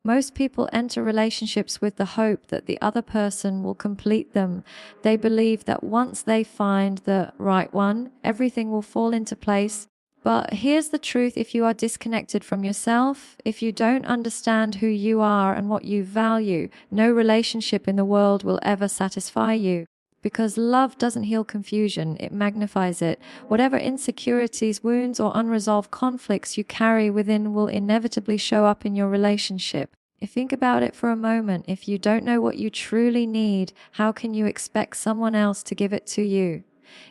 Most people enter relationships with the hope that the other person will complete them. They believe that once they find the right one, everything will fall into place. But here's the truth: if you are disconnected from yourself, if you don't understand who you are and what you value, no relationship in the world will ever satisfy you. Because love doesn't heal confusion, it magnifies it. Whatever insecurities, wounds, or unresolved conflicts you carry within will inevitably show up in your relationship. Think about it for a moment. If you don't know what you truly need, how can you expect someone else to give it to you?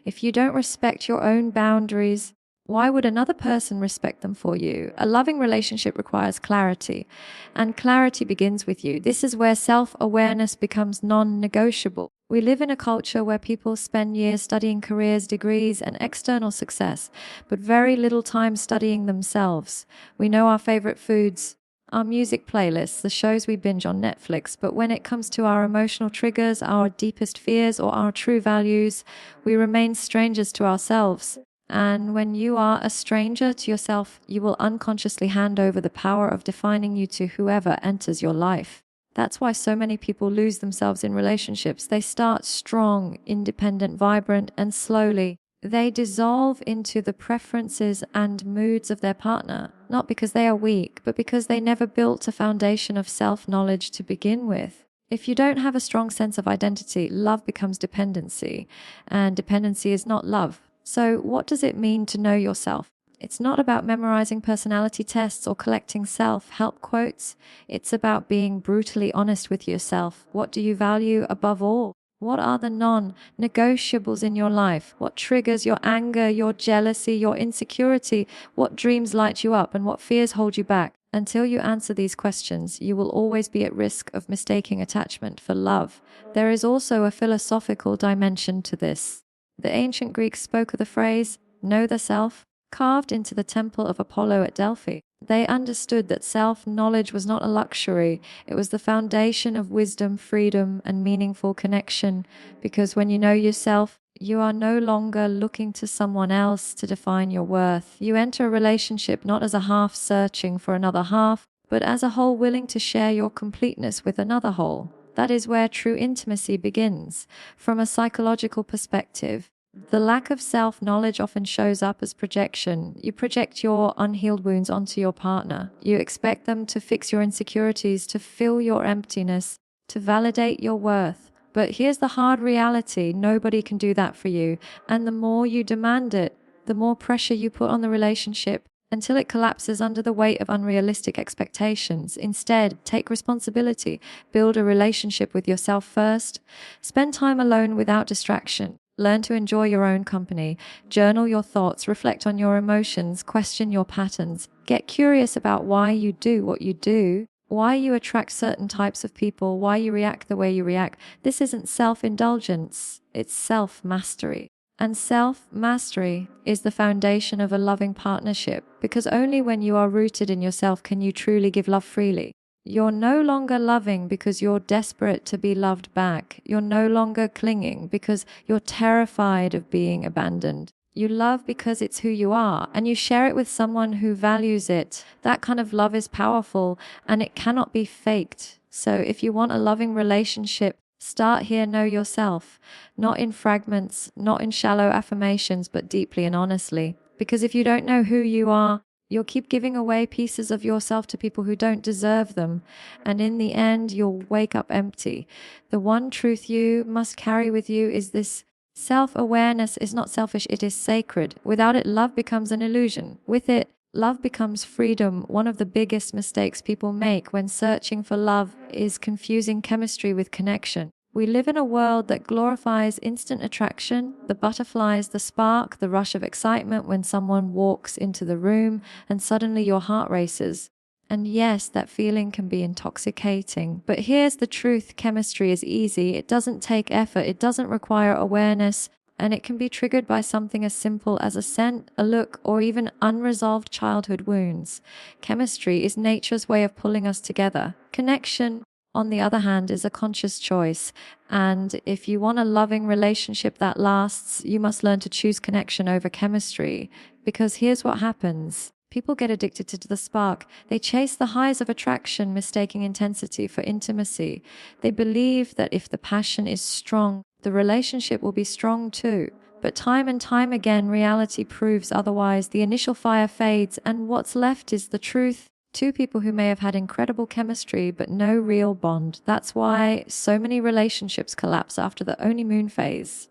If you don't respect your own boundaries, why would another person respect them for you? A loving relationship requires clarity, and clarity begins with you. This is where self-awareness becomes non-negotiable. We live in a culture where people spend years studying careers, degrees, and external success, but very little time studying themselves. We know our favorite foods, our music playlists, the shows we binge on Netflix, but when it comes to our emotional triggers, our deepest fears, or our true values, we remain strangers to ourselves. And when you are a stranger to yourself, you will unconsciously hand over the power of defining you to whoever enters your life. That's why so many people lose themselves in relationships. They start strong, independent, vibrant, and slowly they dissolve into the preferences and moods of their partner, not because they are weak, but because they never built a foundation of self-knowledge to begin with. If you don't have a strong sense of identity, love becomes dependency, and dependency is not love. So what does it mean to know yourself? It's not about memorizing personality tests or collecting self-help quotes. It's about being brutally honest with yourself. What do you value above all? What are the non-negotiables in your life? What triggers your anger, your jealousy, your insecurity? What dreams light you up and what fears hold you back? Until you answer these questions, you will always be at risk of mistaking attachment for love. There is also a philosophical dimension to this. The ancient Greeks spoke of the phrase, know the self, carved into the temple of Apollo at Delphi. They understood that self-knowledge was not a luxury. It was the foundation of wisdom, freedom, and meaningful connection. Because when you know yourself, you are no longer looking to someone else to define your worth. You enter a relationship not as a half searching for another half, but as a whole willing to share your completeness with another whole. That is where true intimacy begins. From a psychological perspective, the lack of self-knowledge often shows up as projection. You project your unhealed wounds onto your partner. You expect them to fix your insecurities, to fill your emptiness, to validate your worth. But here's the hard reality: nobody can do that for you. And the more you demand it, the more pressure you put on the relationship, until it collapses under the weight of unrealistic expectations. Instead, take responsibility. Build a relationship with yourself first. Spend time alone without distraction. Learn to enjoy your own company. Journal your thoughts. Reflect on your emotions. Question your patterns. Get curious about why you do what you do, why you attract certain types of people, why you react the way you react. This isn't self-indulgence, it's self-mastery. And self-mastery is the foundation of a loving partnership, because only when you are rooted in yourself can you truly give love freely. You're no longer loving because you're desperate to be loved back. You're no longer clinging because you're terrified of being abandoned. You love because it's who you are, and you share it with someone who values it. That kind of love is powerful, and it cannot be faked. So if you want a loving relationship, start here. Know yourself, not in fragments, not in shallow affirmations, but deeply and honestly. Because if you don't know who you are, you'll keep giving away pieces of yourself to people who don't deserve them. And in the end, you'll wake up empty. The one truth you must carry with you is this: self-awareness is not selfish, it is sacred. Without it, love becomes an illusion. With it, love becomes freedom. One of the biggest mistakes people make when searching for love is confusing chemistry with connection. We live in a world that glorifies instant attraction, the butterflies, the spark, the rush of excitement when someone walks into the room and suddenly your heart races. And yes, that feeling can be intoxicating. But here's the truth: chemistry is easy. It doesn't take effort. It doesn't require awareness. And it can be triggered by something as simple as a scent, a look, or even unresolved childhood wounds. Chemistry is nature's way of pulling us together. Connection, on the other hand, is a conscious choice. And if you want a loving relationship that lasts, you must learn to choose connection over chemistry. Because here's what happens: People get addicted to the spark. They chase the highs of attraction, mistaking intensity for intimacy. They believe that if the passion is strong, the relationship will be strong too. But time and time again, reality proves otherwise. The initial fire fades, and what's left is the truth. Two people who may have had incredible chemistry, but no real bond. That's why so many relationships collapse after the honeymoon phase.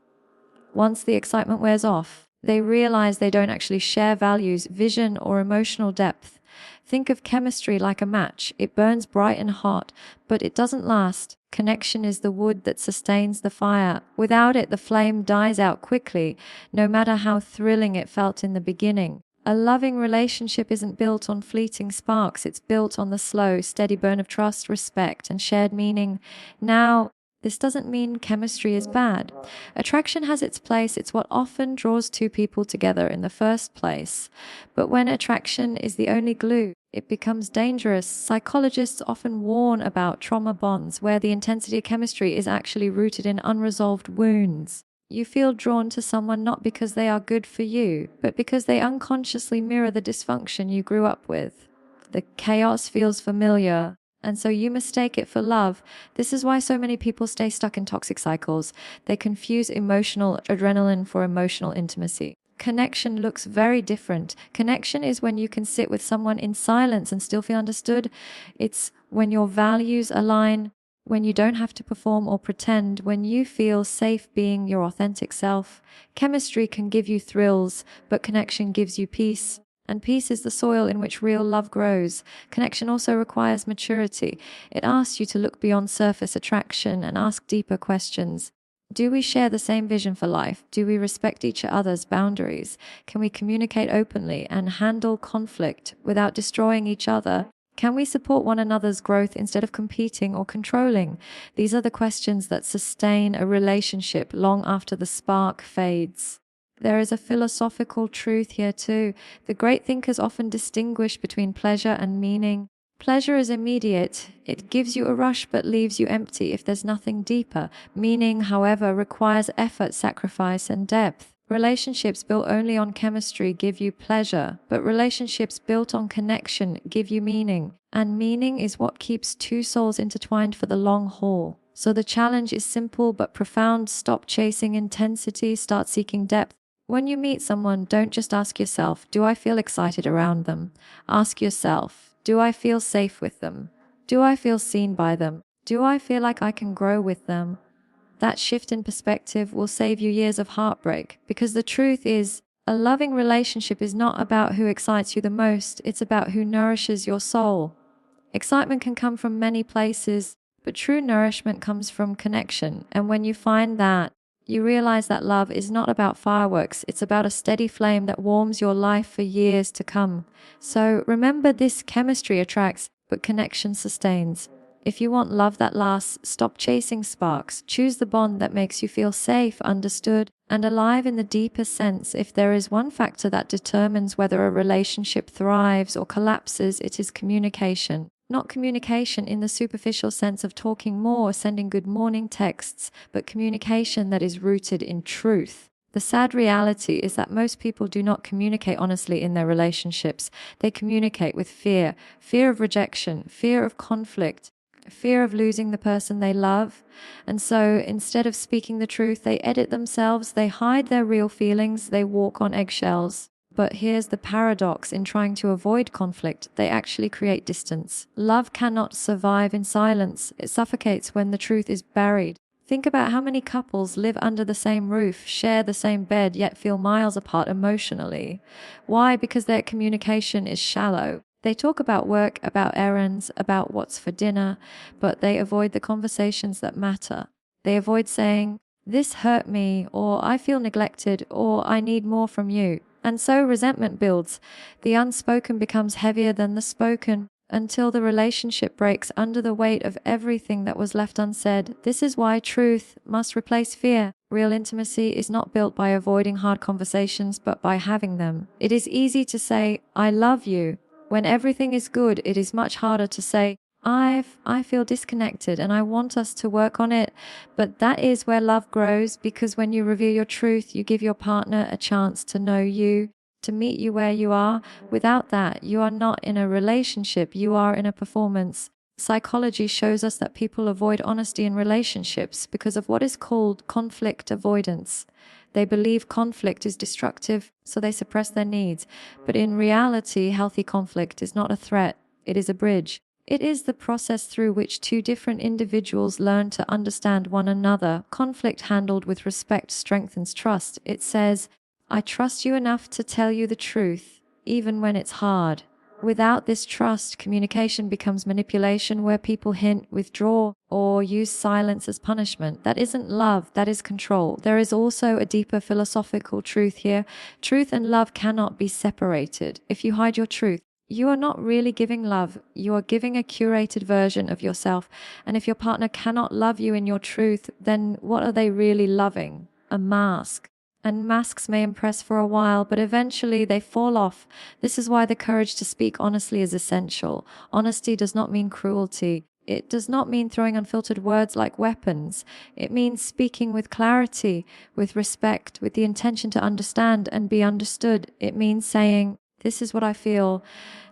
Once the excitement wears off, they realize they don't actually share values, vision, or emotional depth. Think of chemistry like a match. It burns bright and hot, but it doesn't last. Connection is the wood that sustains the fire. Without it, the flame dies out quickly, no matter how thrilling it felt in the beginning. A loving relationship isn't built on fleeting sparks. It's built on the slow, steady burn of trust, respect, and shared meaning. Now, this doesn't mean chemistry is bad. Attraction has its place. It's what often draws two people together in the first place. But when attraction is the only glue, it becomes dangerous. Psychologists often warn about trauma bonds where the intensity of chemistry is actually rooted in unresolved wounds. You feel drawn to someone not because they are good for you, but because they unconsciously mirror the dysfunction you grew up with. The chaos feels familiar, and so you mistake it for love. This is why so many people stay stuck in toxic cycles. They confuse emotional adrenaline for emotional intimacy. Connection looks very different. Connection is when you can sit with someone in silence and still feel understood. It's when your values align, when you don't have to perform or pretend, when you feel safe being your authentic self. Chemistry can give you thrills, but connection gives you peace. And peace is the soil in which real love grows. Connection also requires maturity. It asks you to look beyond surface attraction and ask deeper questions. Do we share the same vision for life? Do we respect each other's boundaries? Can we communicate openly and handle conflict without destroying each other? Can we support one another's growth instead of competing or controlling? These are the questions that sustain a relationship long after the spark fades. There is a philosophical truth here too. The great thinkers often distinguish between pleasure and meaning. Pleasure is immediate. It gives you a rush but leaves you empty if there's nothing deeper. Meaning, however, requires effort, sacrifice, and depth. Relationships built only on chemistry give you pleasure, but relationships built on connection give you meaning. And meaning is what keeps two souls intertwined for the long haul. So the challenge is simple but profound. Stop chasing intensity, start seeking depth. When you meet someone, don't just ask yourself, do I feel excited around them? Ask yourself, do I feel safe with them? Do I feel seen by them? Do I feel like I can grow with them? That shift in perspective will save you years of heartbreak, because the truth is, a loving relationship is not about who excites you the most, it's about who nourishes your soul. Excitement can come from many places, but true nourishment comes from connection. And when you find that, you realize that love is not about fireworks, it's about a steady flame that warms your life for years to come. So remember this: chemistry attracts, but connection sustains. If you want love that lasts, stop chasing sparks. Choose the bond that makes you feel safe, understood, and alive in the deepest sense. If there is one factor that determines whether a relationship thrives or collapses, it is communication. Not communication in the superficial sense of talking more, sending good morning texts, but communication that is rooted in truth. The sad reality is that most people do not communicate honestly in their relationships. They communicate with fear, fear of rejection, fear of conflict, fear of losing the person they love. And so instead of speaking the truth, they edit themselves, they hide their real feelings, they walk on eggshells. But here's the paradox: in trying to avoid conflict, they actually create distance. Love cannot survive in silence. It suffocates when the truth is buried. Think about how many couples live under the same roof, share the same bed, yet feel miles apart emotionally. Why? Because their communication is shallow. They talk about work, about errands, about what's for dinner, but they avoid the conversations that matter. They avoid saying, "This hurt me," or "I feel neglected," or "I need more from you." And so resentment builds. The unspoken becomes heavier than the spoken, until the relationship breaks under the weight of everything that was left unsaid. This is why truth must replace fear. Real intimacy is not built by avoiding hard conversations, but by having them. It is easy to say, "I love you." When everything is good, it is much harder to say, I feel disconnected and I want us to work on it." But that is where love grows, because when you reveal your truth, you give your partner a chance to know you. to meet you where you are. Without that, you are not in a relationship, you are in a performance. Psychology shows us that people avoid honesty in relationships because of what is called conflict avoidance. They believe conflict is destructive, so they suppress their needs. But in reality, healthy conflict is not a threat, it is a bridge. It is the process through which two different individuals learn to understand one another. Conflict handled with respect strengthens trust. It says, I trust you enough to tell you the truth, even when it's hard. Without this trust, communication becomes manipulation where people hint, withdraw, or use silence as punishment. That isn't love, that is control. There is also a deeper philosophical truth here. Truth and love cannot be separated. If you hide your truth, you are not really giving love, you are giving a curated version of yourself. And if your partner cannot love you in your truth, then what are they really loving? A mask. And masks may impress for a while, but eventually they fall off. This is why the courage to speak honestly is essential. Honesty does not mean cruelty. It does not mean throwing unfiltered words like weapons. It means speaking with clarity, with respect, with the intention to understand and be understood. It means saying, this is what I feel,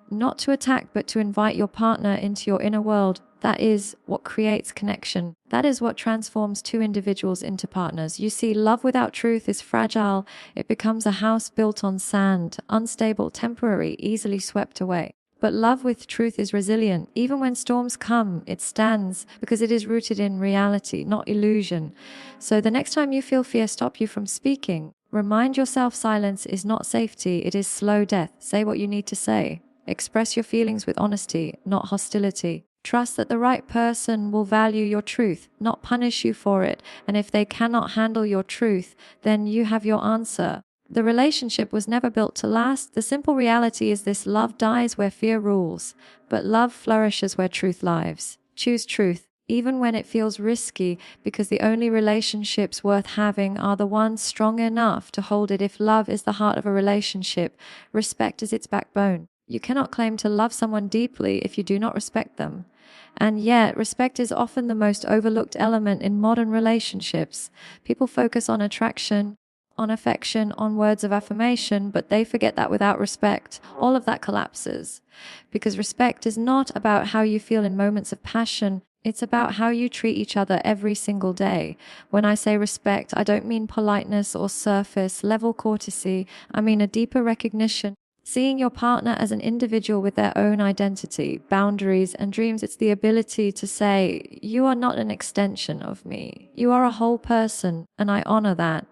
not to attack, but to invite your partner into your inner world. That is what creates connection. That is what transforms two individuals into partners. You see, love without truth is fragile. It becomes a house built on sand, unstable, temporary, easily swept away. But love with truth is resilient. Even when storms come, it stands because it is rooted in reality, not illusion. So the next time you feel fear stop you from speaking, remind yourself silence is not safety, it is slow death. Say what you need to say. Express your feelings with honesty, not hostility. Trust that the right person will value your truth, not punish you for it. And if they cannot handle your truth, then you have your answer. The relationship was never built to last. The simple reality is this: love dies where fear rules, but love flourishes where truth lives. Choose truth, even when it feels risky, because the only relationships worth having are the ones strong enough to hold it. If love is the heart of a relationship, respect is its backbone. You cannot claim to love someone deeply if you do not respect them. And yet, respect is often the most overlooked element in modern relationships. People focus on attraction, on affection, on words of affirmation, but they forget that without respect, all of that collapses. Because respect is not about how you feel in moments of passion, it's about how you treat each other every single day. When I say respect, I don't mean politeness or surface level courtesy. I mean a deeper recognition. Seeing your partner as an individual with their own identity, boundaries, and dreams. It's the ability to say, you are not an extension of me. You are a whole person, and I honor that.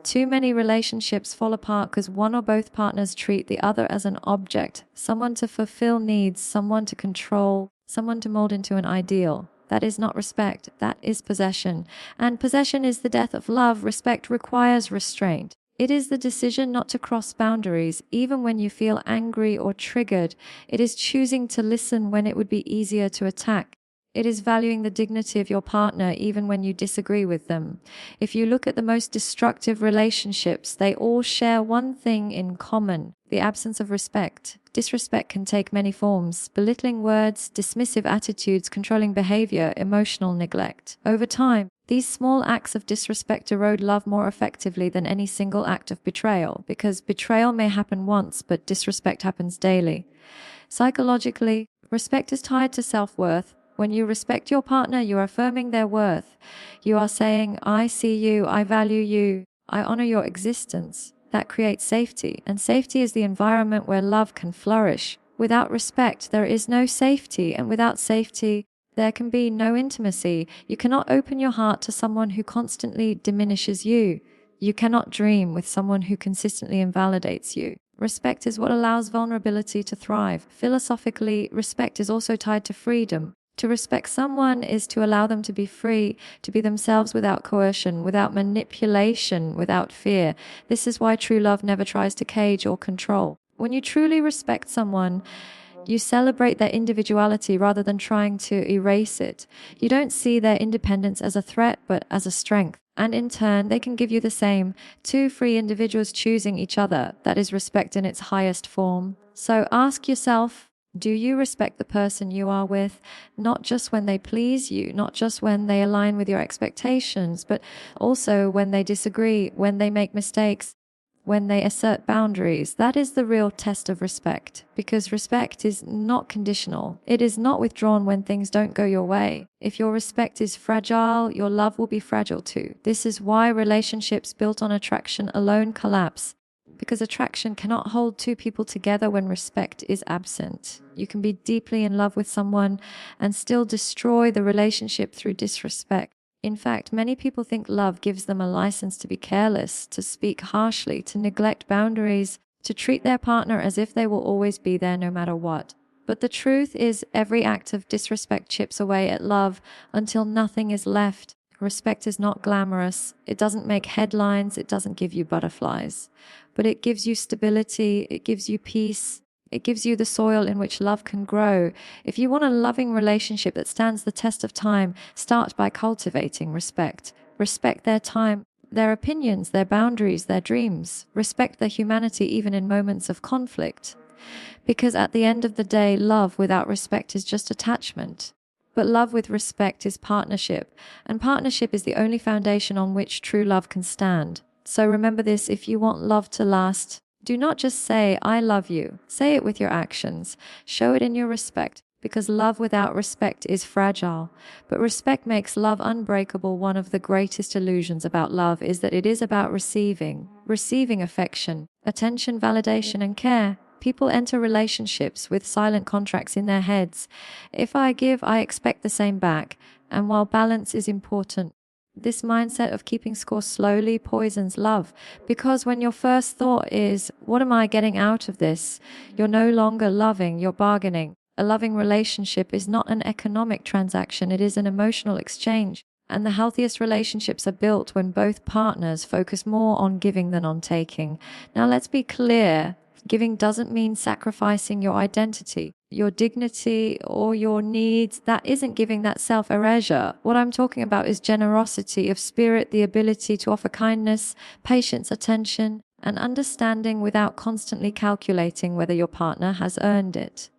Too many relationships fall apart because one or both partners treat the other as an object, someone to fulfill needs, someone to control, someone to mold into an ideal. That is not respect, that is possession. And possession is the death of love. Respect requires restraint. It is the decision not to cross boundaries, even when you feel angry or triggered. It is choosing to listen when it would be easier to attack. It is valuing the dignity of your partner even when you disagree with them. If you look at the most destructive relationships, they all share one thing in common: the absence of respect. Disrespect can take many forms: belittling words, dismissive attitudes, controlling behavior, emotional neglect. Over time, these small acts of disrespect erode love more effectively than any single act of betrayal, because betrayal may happen once, but disrespect happens daily. Psychologically, respect is tied to self-worth. When you respect your partner, you are affirming their worth. You are saying, I see you, I value you, I honor your existence. That creates safety, and safety is the environment where love can flourish. Without respect, there is no safety, and without safety, there can be no intimacy. You cannot open your heart to someone who constantly diminishes you. You cannot dream with someone who consistently invalidates you. Respect is what allows vulnerability to thrive. Philosophically, respect is also tied to freedom. To respect someone is to allow them to be free, to be themselves without coercion, without manipulation, without fear. This is why true love never tries to cage or control. When you truly respect someone, you celebrate their individuality rather than trying to erase it. You don't see their independence as a threat, but as a strength. And in turn, they can give you the same. Two free individuals choosing each other. That is respect in its highest form. So ask yourself, do you respect the person you are with, not just when they please you, not just when they align with your expectations, but also when they disagree, when they make mistakes, when they assert boundaries. That is the real test of respect, because respect is not conditional. It is not withdrawn when things don't go your way. If your respect is fragile, your love will be fragile too. This is why relationships built on attraction alone collapse, because attraction cannot hold two people together when respect is absent. You can be deeply in love with someone and still destroy the relationship through disrespect. In fact, many people think love gives them a license to be careless, to speak harshly, to neglect boundaries, to treat their partner as if they will always be there no matter what. But the truth is, every act of disrespect chips away at love until nothing is left. Respect is not glamorous. It doesn't make headlines. It doesn't give you butterflies. But it gives you stability. It gives you peace. It gives you the soil in which love can grow. If you want a loving relationship that stands the test of time, start by cultivating respect. Respect their time, their opinions, their boundaries, their dreams. Respect their humanity even in moments of conflict. Because at the end of the day, love without respect is just attachment. But love with respect is partnership, and partnership is the only foundation on which true love can stand. So remember this: if you want love to last, do not just say, "I love you." Say it with your actions. Show it in your respect, because love without respect is fragile. But respect makes love unbreakable. One of the greatest illusions about love is that it is about receiving affection, attention, validation, and care. People enter relationships with silent contracts in their heads. If I give, I expect the same back. And while balance is important, this mindset of keeping score slowly poisons love, because when your first thought is, "What am I getting out of this?" you're no longer loving, you're bargaining. A loving relationship is not an economic transaction, it is an emotional exchange. And the healthiest relationships are built when both partners focus more on giving than on taking. Now, let's be clear. Giving doesn't mean sacrificing your identity, your dignity, or your needs. That isn't giving, that self-erasure. What I'm talking about is generosity of spirit, the ability to offer kindness, patience, attention, and understanding without constantly calculating whether your partner has earned it.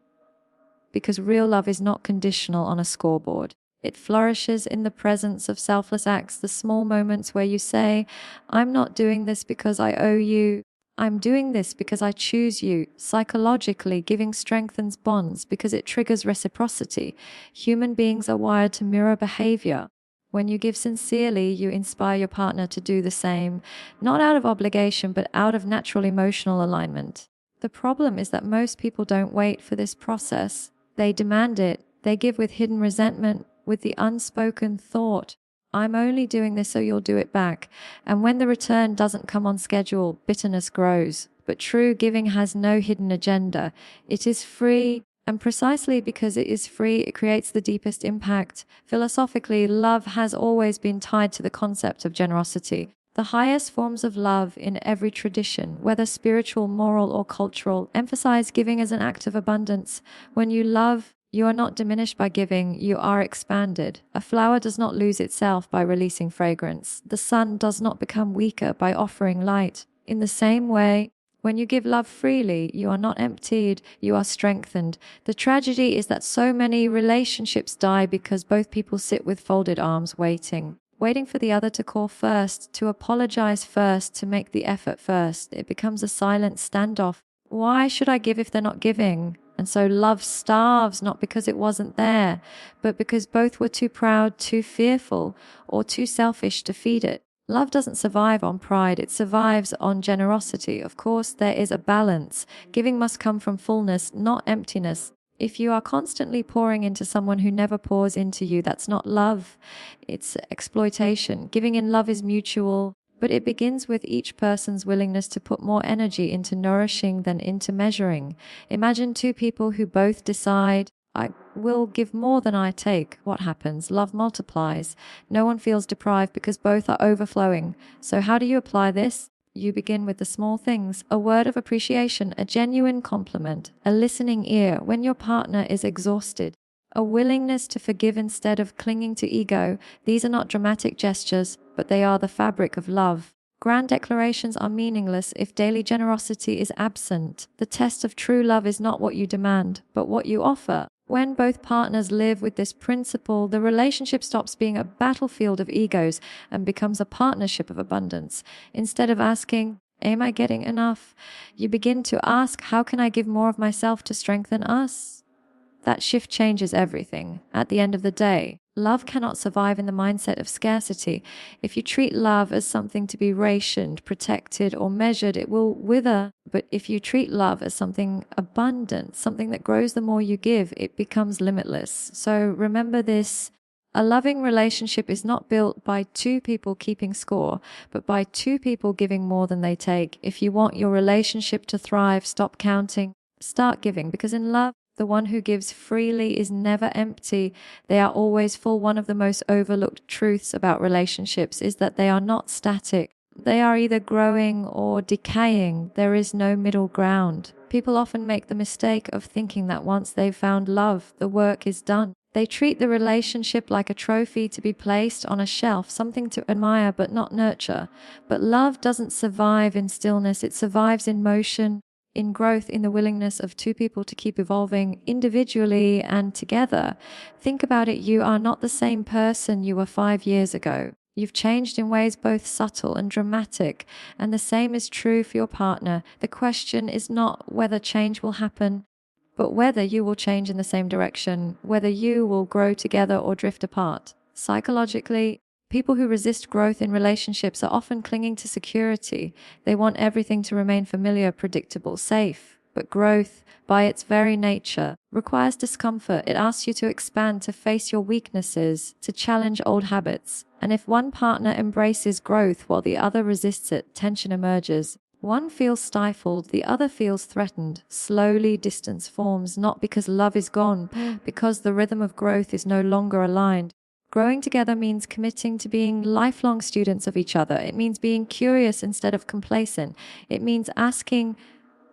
Because real love is not conditional on a scoreboard. It flourishes in the presence of selfless acts, the small moments where you say, "I'm not doing this because I owe you. I'm doing this because I choose you." Psychologically, giving strengthens bonds because it triggers reciprocity. Human beings are wired to mirror behavior. When you give sincerely, you inspire your partner to do the same, not out of obligation, but out of natural emotional alignment. The problem is that most people don't wait for this process. They demand it. They give with hidden resentment, with the unspoken thought, "I'm only doing this so you'll do it back." And when the return doesn't come on schedule, bitterness grows. But true giving has no hidden agenda. It is free, and precisely because it is free, it creates the deepest impact. Philosophically, love has always been tied to the concept of generosity. The highest forms of love in every tradition, whether spiritual, moral, or cultural, emphasize giving as an act of abundance. When you love, you are not diminished by giving, you are expanded. A flower does not lose itself by releasing fragrance. The sun does not become weaker by offering light. In the same way, when you give love freely, you are not emptied, you are strengthened. The tragedy is that so many relationships die because both people sit with folded arms waiting for the other to call first, to apologize first, to make the effort first. It becomes a silent standoff. Why should I give if they're not giving? And so love starves, not because it wasn't there, but because both were too proud, too fearful, or too selfish to feed it. Love doesn't survive on pride, it survives on generosity. Of course, there is a balance. Giving must come from fullness, not emptiness. If you are constantly pouring into someone who never pours into you, that's not love, it's exploitation. Giving in love is mutual, but it begins with each person's willingness to put more energy into nourishing than into measuring. Imagine two people who both decide, "I will give more than I take." What happens? Love multiplies. No one feels deprived because both are overflowing. So how do you apply this? You begin with the small things: a word of appreciation, a genuine compliment, a listening ear when your partner is exhausted, a willingness to forgive instead of clinging to ego. These are not dramatic gestures, but they are the fabric of love. Grand declarations are meaningless if daily generosity is absent. The test of true love is not what you demand, but what you offer. When both partners live with this principle, the relationship stops being a battlefield of egos and becomes a partnership of abundance. Instead of asking, Am I getting enough? You begin to ask, how can I give more of myself to strengthen us? That shift changes everything. At the end of the day, love cannot survive in the mindset of scarcity. If you treat love as something to be rationed, protected, or measured, it will wither. But if you treat love as something abundant, something that grows the more you give, it becomes limitless. So remember this. A loving relationship is not built by two people keeping score, but by two people giving more than they take. If you want your relationship to thrive, stop counting, start giving, because in love, the one who gives freely is never empty. They are always full. One of the most overlooked truths about relationships is that they are not static. They are either growing or decaying. There is no middle ground. People often make the mistake of thinking that once they've found love, the work is done. They treat the relationship like a trophy to be placed on a shelf, something to admire but not nurture. But love doesn't survive in stillness. It survives in motion, in growth, in the willingness of two people to keep evolving individually and together. Think about it. You are not the same person you were 5 years ago. You've changed in ways both subtle and dramatic, and the same is true for your partner. The question is not whether change will happen, but whether you will change in the same direction, whether you will grow together or drift apart. Psychologically, people who resist growth in relationships are often clinging to security. They want everything to remain familiar, predictable, safe. But growth, by its very nature, requires discomfort. It asks you to expand, to face your weaknesses, to challenge old habits. And if one partner embraces growth while the other resists it, tension emerges. One feels stifled, the other feels threatened. Slowly, distance forms, not because love is gone, because the rhythm of growth is no longer aligned. Growing together means committing to being lifelong students of each other. It means being curious instead of complacent. It means asking,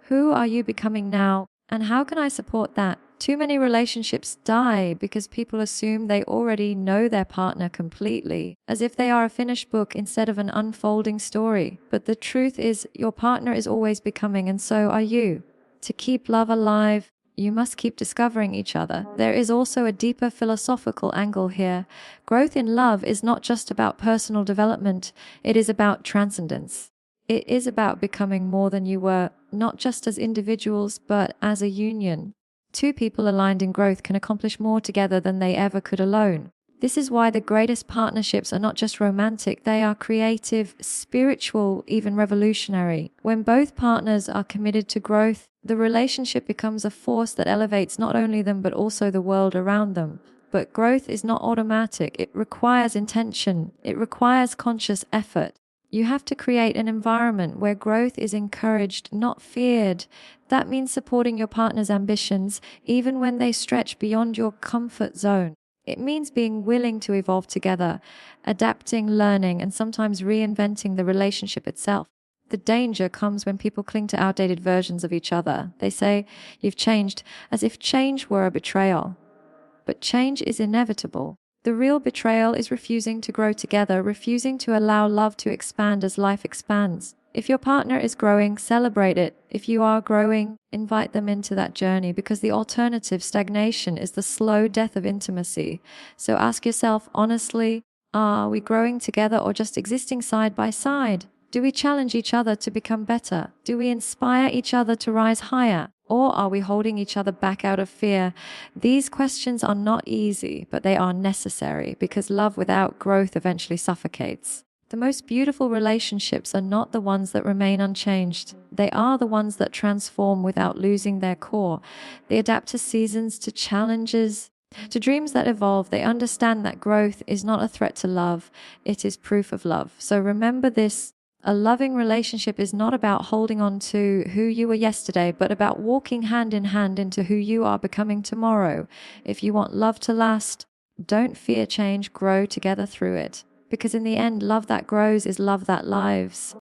who are you becoming now, and how can I support that? Too many relationships die because people assume they already know their partner completely, as if they are a finished book instead of an unfolding story. But the truth is, your partner is always becoming, and so are you. To keep love alive, you must keep discovering each other. There is also a deeper philosophical angle here. Growth in love is not just about personal development, it is about transcendence. It is about becoming more than you were, not just as individuals, but as a union. Two people aligned in growth can accomplish more together than they ever could alone. This is why the greatest partnerships are not just romantic, they are creative, spiritual, even revolutionary. When both partners are committed to growth, the relationship becomes a force that elevates not only them but also the world around them. But growth is not automatic. It requires intention. It requires conscious effort. You have to create an environment where growth is encouraged, not feared. That means supporting your partner's ambitions, even when they stretch beyond your comfort zone. It means being willing to evolve together, adapting, learning, and sometimes reinventing the relationship itself. The danger comes when people cling to outdated versions of each other. They say, "You've changed," as if change were a betrayal. But change is inevitable. The real betrayal is refusing to grow together, refusing to allow love to expand as life expands. If your partner is growing, celebrate it. If you are growing, invite them into that journey, because the alternative, stagnation, is the slow death of intimacy. So ask yourself honestly, are we growing together or just existing side by side? Do we challenge each other to become better? Do we inspire each other to rise higher? Or are we holding each other back out of fear? These questions are not easy, but they are necessary, because love without growth eventually suffocates. The most beautiful relationships are not the ones that remain unchanged. They are the ones that transform without losing their core. They adapt to seasons, to challenges, to dreams that evolve. They understand that growth is not a threat to love, it is proof of love. So remember this. A loving relationship is not about holding on to who you were yesterday, but about walking hand in hand into who you are becoming tomorrow. If you want love to last, don't fear change, grow together through it. Because in the end, love that grows is love that lives.